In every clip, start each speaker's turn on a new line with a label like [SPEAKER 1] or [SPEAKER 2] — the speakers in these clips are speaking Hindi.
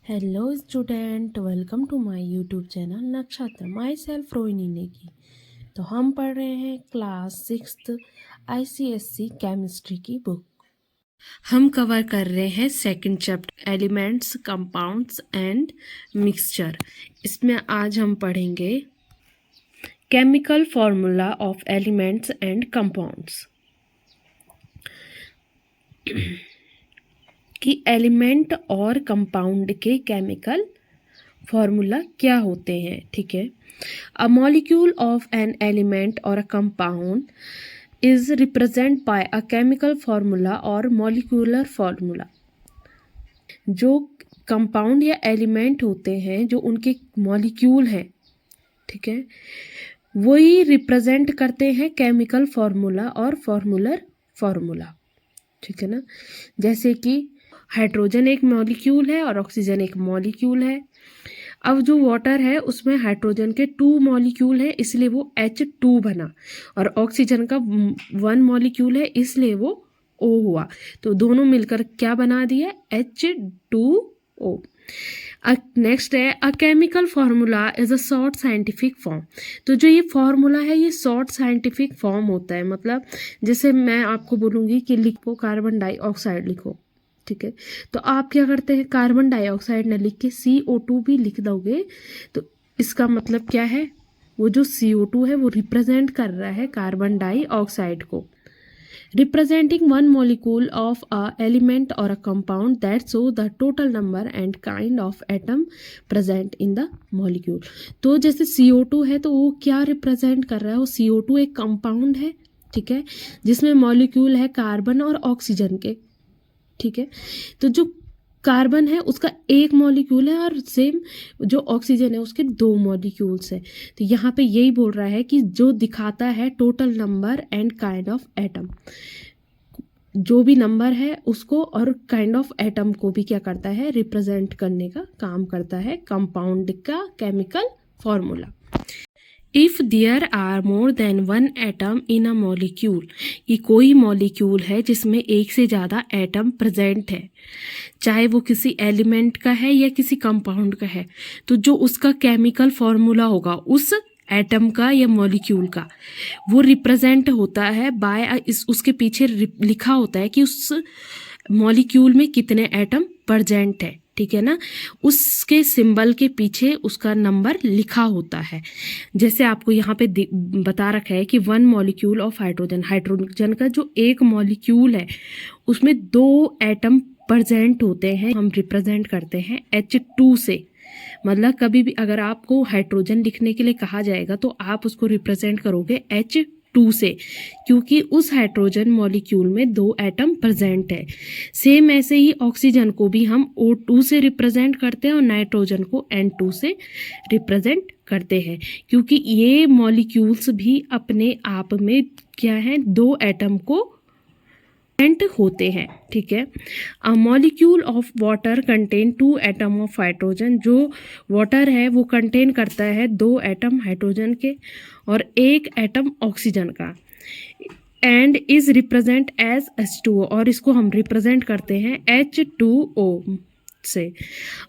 [SPEAKER 1] Hello student, welcome to my YouTube channel Nakshatra. Myself Rohini Negi. तो हम पढ़ रहे हैं क्लास 6 ICSE केमिस्ट्री की बुक। हम कवर कर रहे हैं second chapter elements, compounds and mixture. इसमें आज हम पढ़ेंगे chemical formula of elements and compounds, कि एलिमेंट और कंपाउंड के केमिकल फॉर्मूला क्या होते हैं। ठीक है, a molecule of an element और a compound is represent by a chemical formula और मॉलिक्यूलर फॉर्मूला। जो कंपाउंड या एलिमेंट होते हैं, जो उनके मॉलिक्यूल हैं, ठीक है, वही रिप्रेजेंट करते हैं केमिकल फॉर्मूला और फॉर्मूलर फॉर्मूला। ठीक है ना, जैसे कि हाइड्रोजन एक मॉलिक्यूल है और ऑक्सीजन एक मॉलिक्यूल है। अब जो वाटर है उसमें हाइड्रोजन के 2 मॉलिक्यूल हैं, इसलिए वो H2 बना, और ऑक्सीजन का 1 मॉलिक्यूल है, इसलिए वो O हुआ। तो दोनों मिलकर क्या बना दिया? H2O। नेक्स्ट है a chemical formula is a short scientific form. तो जो ये फार्मूला है ये शॉर्ट साइंटिफिक फॉर्म होता है। मतलब जैसे मैं आपको बोलूँगी कि लिखो कार्बन डाइऑक्साइड लिखो, ठीक है, तो आप क्या करते हैं, कार्बन डाइऑक्साइड न लिख के CO2 भी लिख दोगे। तो इसका मतलब क्या है, वो जो CO2 है वो रिप्रेजेंट कर रहा है कार्बन डाइऑक्साइड को। representing one molecule of a element or a compound that show the total number and kind of atom present in the molecule। तो जैसे CO2 है तो वो क्या रिप्रेजेंट कर रहा है, वो CO2 एक कंपाउंड है, ठीक है, जिसमें मॉलिक्यूल है कार्बन और ऑक्सीजन के। ठीक है, तो जो कार्बन है उसका एक मॉलिक्यूल है और सेम जो ऑक्सीजन है उसके 2 मॉलिक्यूल्स है। तो यहाँ पे यही बोल रहा है कि जो दिखाता है total number and kind of atom, जो भी नंबर है उसको और काइंड ऑफ एटम को भी क्या करता है, रिप्रेजेंट करने का काम करता है कंपाउंड का chemical formula. If there are more than 1 atom in a molecule, कि कोई मॉलिक्यूल है जिसमें एक से ज़्यादा एटम प्रेजेंट है, चाहे वो किसी एलिमेंट का है या किसी कंपाउंड का है, तो जो उसका केमिकल फॉर्मूला होगा उस एटम का या मॉलिक्यूल का, वो रिप्रेजेंट होता है बाय उसके पीछे लिखा होता है कि उस मॉलिक्यूल में कितने एटम प्रेजेंट है। ठीक है ना, उसके सिंबल के पीछे उसका नंबर लिखा होता है। जैसे आपको यहाँ पे बता रखा है कि 1 मॉलिक्यूल ऑफ हाइड्रोजन, हाइड्रोजन का जो एक मॉलिक्यूल है उसमें 2 एटम प्रेजेंट होते हैं, हम रिप्रेजेंट करते हैं H2 से। मतलब कभी भी अगर आपको हाइड्रोजन लिखने के लिए कहा जाएगा तो आप उसको रिप्रेजेंट करोगे H2 से, क्योंकि उस हाइड्रोजन मॉलिक्यूल में 2 एटम प्रेजेंट है। सेम ऐसे ही ऑक्सीजन को भी हम O2 से रिप्रेजेंट करते हैं और नाइट्रोजन को N2 से रिप्रेजेंट करते हैं, क्योंकि ये मॉलिक्यूल्स भी अपने आप में क्या है, 2 एटम को होते हैं। ठीक है, a molecule of water contain 2 atom of hydrogen. जो वाटर है वो कंटेन करता है 2 एटम हाइड्रोजन के और 1 एटम ऑक्सीजन का, and is represent as H2O, और इसको हम रिप्रेजेंट करते हैं H2O से।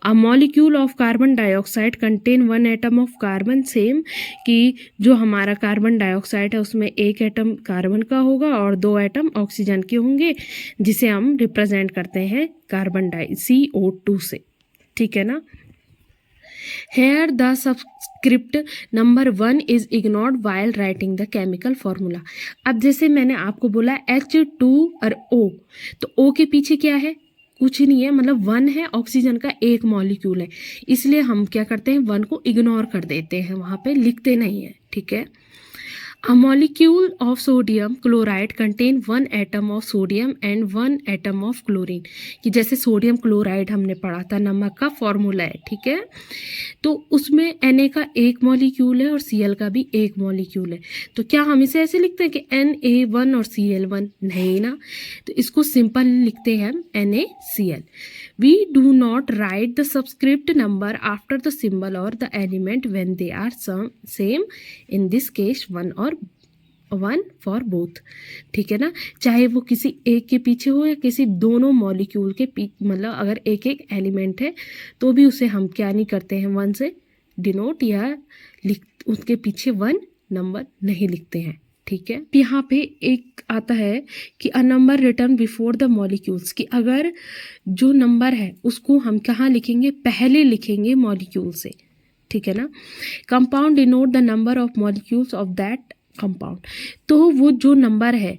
[SPEAKER 1] A molecule of carbon dioxide contain 1 atom of carbon. Same कि जो हमारा कार्बन डाइऑक्साइड है उसमें 1 एटम कार्बन का होगा और 2 एटम ऑक्सीजन के होंगे, जिसे हम रिप्रेजेंट करते हैं कार्बन CO2 से। ठीक है ना, here the subscript number 1 is ignored while writing the chemical formula. अब जैसे मैंने आपको बोला H2 और O, तो O के पीछे क्या है, कुछ नहीं है, मतलब 1 है, ऑक्सीजन का एक मॉलिक्यूल है, इसलिए हम क्या करते हैं, 1 को इग्नोर कर देते हैं, वहाँ पे लिखते नहीं है। ठीक है, a molecule of sodium chloride contain 1 atom of sodium and 1 atom of chlorine. कि जैसे सोडियम क्लोराइड हमने पढ़ा था, नमक का फॉर्मूला है, ठीक है, तो उसमें Na का एक मॉलिक्यूल है और Cl का भी एक मॉलिक्यूल है। तो क्या हम इसे ऐसे लिखते हैं कि Na1 और Cl1? नहीं ना, तो इसको सिंपल लिखते हैं NaCl। We do not write the subscript number after the symbol or the element when they are same, in this case 1 or one for both, ठीक है ना, चाहे वो किसी एक के पीछे हो या किसी दोनों मॉलिक्यूल के मतलब अगर एक एक एलिमेंट है तो भी उसे हम क्या नहीं करते हैं, वन से डिनोट या उसके पीछे वन नंबर नहीं लिखते हैं, ठीक है। यहाँ पे एक आता है कि a number return before the molecules, कि अगर जो नंबर है उसको हम कहाँ लिखेंगे, पहले लिखेंगे मॉलिक्यूल से, ठीक है ना। Compound denote the number of molecules of that compound, तो वो जो नंबर है,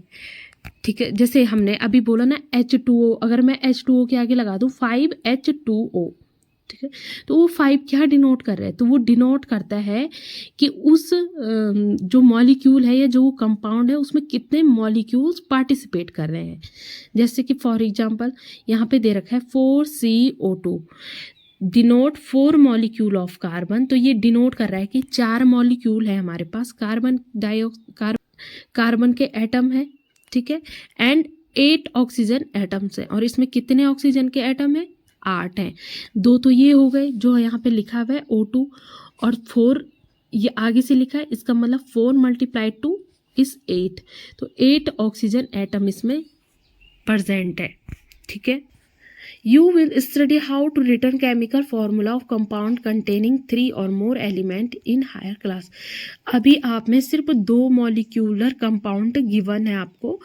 [SPEAKER 1] ठीक है, जैसे हमने अभी बोला ना H2O, अगर मैं H2O के आगे लगा दूँ 5H2O, ठीक है, तो वो 5 क्या डिनोट कर रहा है, तो वो डिनोट करता है कि उस जो मॉलिक्यूल है या जो कंपाउंड है उसमें कितने मॉलिक्यूल्स पार्टिसिपेट कर रहे हैं। जैसे कि फॉर एग्जांपल यहाँ पे दे रखा है 4CO2 denote 4 molecule of carbon, तो ये डिनोट कर रहा है कि 4 मॉलिक्यूल है हमारे पास कार्बन के एटम है, ठीक है, एंड 8 ऑक्सीजन एटम्स हैं, और इसमें कितने ऑक्सीजन के एटम है, 8 हैं। 2 तो ये हो गए जो यहाँ पे लिखा हुआ है O2, और 4 ये आगे से लिखा है, इसका मतलब 4 × 2 इज 8, तो 8 ऑक्सीजन एटम इसमें प्रेजेंट है, ठीक है। You will study how to written chemical formula of compound containing 3 or more element in higher class। अभी आप में सिर्फ 2 मॉलिक्यूलर कंपाउंड गिवन है आपको,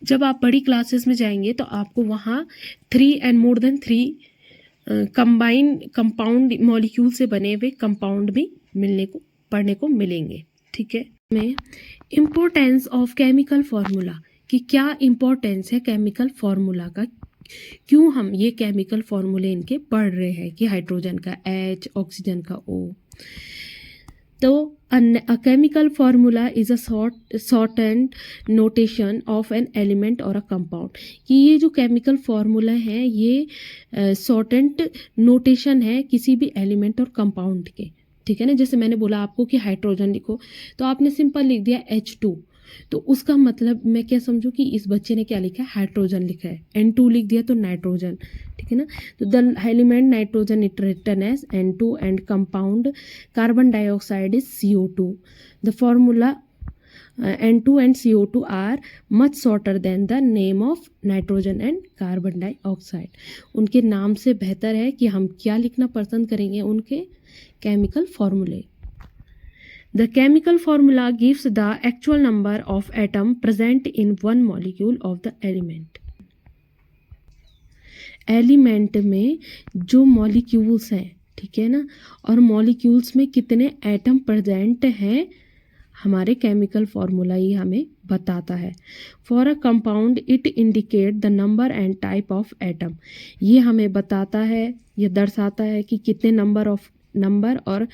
[SPEAKER 1] जब आप बड़ी क्लासेस में जाएंगे तो आपको वहाँ 3 and more than 3 combine compound molecule से बने हुए कंपाउंड भी पढ़ने को मिलेंगे, ठीक है। में इम्पोर्टेंस ऑफ केमिकल फार्मूला, कि क्या इम्पोर्टेंस है केमिकल फार्मूला का, क्यों हम ये केमिकल फार्मूले इनके पढ़ रहे हैं, कि हाइड्रोजन का H, ऑक्सीजन का O। तो a chemical formula is a shortened notation of an element or a compound, कि ये जो केमिकल फार्मूला है ये शॉर्टेंड नोटेशन है किसी भी एलिमेंट और कंपाउंड के, ठीक है ना। जैसे मैंने बोला आपको कि हाइड्रोजन लिखो, तो आपने सिंपल लिख दिया H2, तो उसका मतलब मैं क्या समझूं कि इस बच्चे ने क्या लिखा है, हाइड्रोजन लिखा है। N2 लिख दिया तो नाइट्रोजन, ठीक है ना। तो the element nitrogen it written as N2 and compound carbon dioxide is CO2। The formula N2 and CO2 are much shorter than the name of nitrogen and carbon dioxide. उनके नाम से बेहतर है कि हम क्या लिखना पसंद करेंगे, उनके केमिकल फॉर्मूले। The chemical formula gives the actual number of atom present in one molecule of the element। Element में जो मॉलिक्यूल्स हैं, ठीक है ना, और मॉलिक्यूल्स में कितने एटम प्रेजेंट हैं, हमारे केमिकल फार्मूला ही हमें बताता है। For a compound it indicate the number and type of atom, ये हमें बताता है, ये दर्शाता है कि कितने नंबर और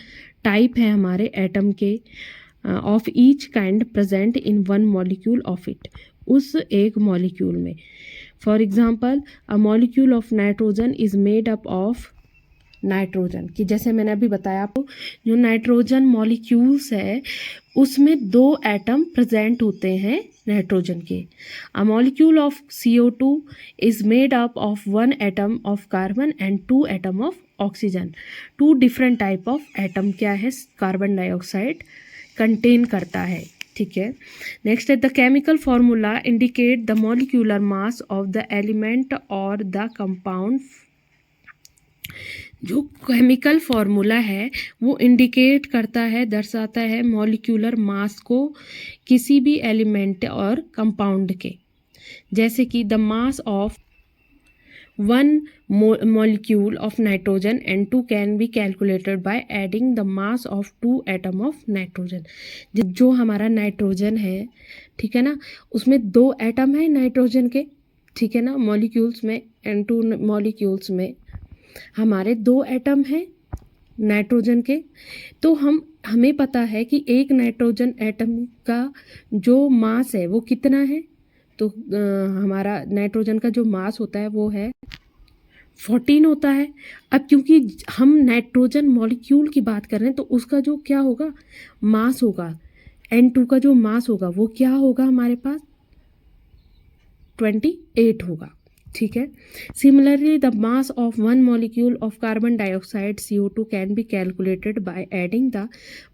[SPEAKER 1] टाइप है हमारे एटम के of each kind present in one molecule of it, उस एक मॉलिक्यूल में। For example a molecule of nitrogen is made up of nitrogen, कि जैसे मैंने अभी बताया आपको, जो नाइट्रोजन मॉलिक्यूल्स है उसमें 2 एटम प्रेजेंट होते हैं नाइट्रोजन के। अ molecule of CO2 is made up of 1 atom of carbon and 2 atom of oxygen. 2 different type of atom क्या है, कार्बन डाइऑक्साइड कंटेन करता है, ठीक है। नेक्स्ट है the chemical formula indicate the molecular mass of the element और द कंपाउंड। जो केमिकल फार्मूला है वो इंडिकेट करता है, दर्शाता है मॉलिक्यूलर मास को किसी भी एलिमेंट और कंपाउंड के। जैसे कि the mass of 1 molecule of nitrogen N2 can be calculated by adding the mass of 2 atom of nitrogen। जो हमारा नाइट्रोजन है, ठीक है ना, उसमें 2 एटम है नाइट्रोजन के, ठीक है ना, मॉलिक्यूल्स में N2 मॉलिक्यूल्स में हमारे 2 एटम हैं नाइट्रोजन के। तो हमें पता है कि एक नाइट्रोजन एटम का जो मास है वो कितना है, तो हमारा नाइट्रोजन का जो मास होता है वो है 14 होता है। अब क्योंकि हम नाइट्रोजन मॉलिक्यूल की बात कर रहे हैं तो उसका जो क्या होगा, मास होगा, N2 का जो मास होगा वो क्या होगा हमारे पास 28 होगा, ठीक है। Similarly the mass of one molecule of carbon dioxide CO2 can be calculated by adding the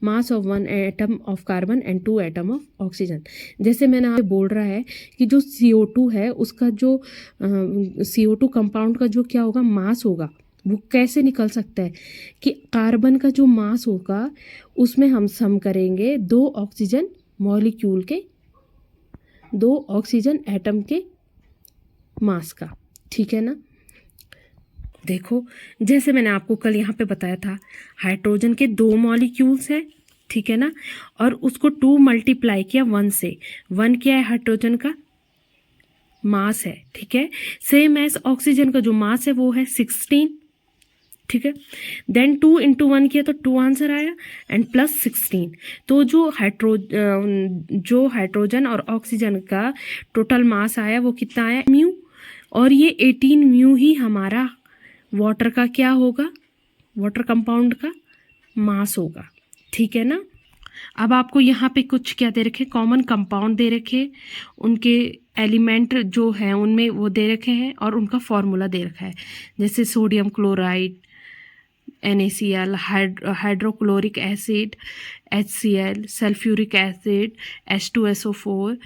[SPEAKER 1] mass of one atom of carbon and 2 atom of oxygen. जैसे मैंने आपसे बोल रहा है कि जो CO2 है उसका जो CO2 कंपाउंड का जो क्या होगा मास होगा, वो कैसे निकल सकता है कि कार्बन का जो मास होगा उसमें हम सम करेंगे 2 ऑक्सीजन मॉलिक्यूल के, 2 ऑक्सीजन एटम के मास का, ठीक है ना। देखो जैसे मैंने आपको कल यहाँ पे बताया था, हाइड्रोजन के 2 मॉलिक्यूल्स हैं, ठीक है ना, और उसको 2 मल्टीप्लाई किया 1 से। 1 क्या है हाइड्रोजन का मास है, ठीक है। सेम एज ऑक्सीजन का जो मास है वो है 16, ठीक है। देन 2 इंटू 1 किया तो 2 आंसर आया एंड प्लस 16। तो जो हाइड्रोजन और ऑक्सीजन का टोटल मास आया वो कितना आया म्यू, और ये 18 म्यू ही हमारा वाटर का क्या होगा, वाटर कंपाउंड का मास होगा, ठीक है ना। अब आपको यहाँ पे कुछ क्या दे रखे, कॉमन कंपाउंड दे रखे, उनके एलिमेंट जो हैं उनमें वो दे रखे हैं और उनका फॉर्मूला दे रखा है। जैसे sodium chloride NaCl, hydrochloric acid HCl, sulphuric acid H2SO4,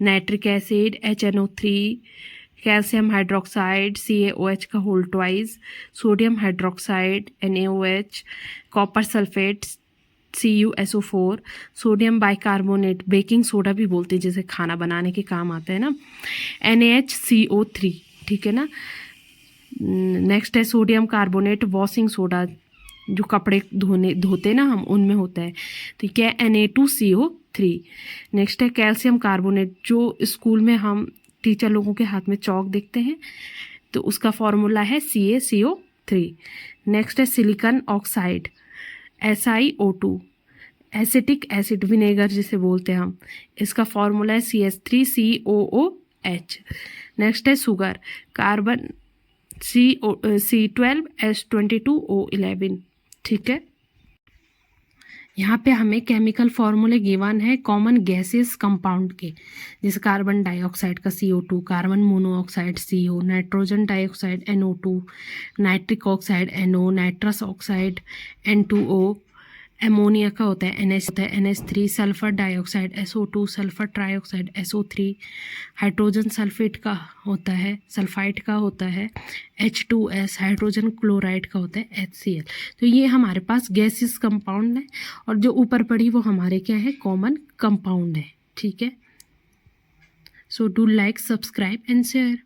[SPEAKER 1] nitric acid HNO3, calcium hydroxide CaOH का whole twice, sodium hydroxide NaOH, copper sulphate CuSO4, sodium bicarbonate baking soda भी बोलते हैं, जैसे खाना बनाने के काम आता है ना, NaHCO3, ठीक है ना। नेक्स्ट है सोडियम कार्बोनेट वॉशिंग सोडा, जो कपड़े धोते ना हम, उनमें होता है, तो क्या है Na2CO3। नेक्स्ट है कैल्शियम कार्बोनेट, जो स्कूल में हम टीचर लोगों के हाथ में चौक देखते हैं, तो उसका फॉर्मूला है CaCO3। नेक्स्ट है silicon oxide SiO2, acetic acid vinegar जिसे बोलते हैं हम, इसका फॉर्मूला है CH3COOH। नेक्स्ट है शुगर कार्बन C12H22O11, ठीक है। यहाँ पे हमें केमिकल फॉर्मूले गिवन है कॉमन गैसेस कंपाउंड के, जैसे कार्बन डाइऑक्साइड का CO2, carbon monoxide CO, nitrogen dioxide NO2, nitric oxide NO, nitrous oxide N2O, ammonia का होता है NH3, sulphur dioxide SO2, sulphur trioxide SO3, hydrogen sulphate का होता है, सल्फाइड का होता है H2S, हाइड्रोजन क्लोराइड का होता है HCl। तो ये हमारे पास गैसेस कंपाउंड है, और जो ऊपर पड़ी वो हमारे क्या है, कॉमन कंपाउंड है, ठीक है। So do like, subscribe and share.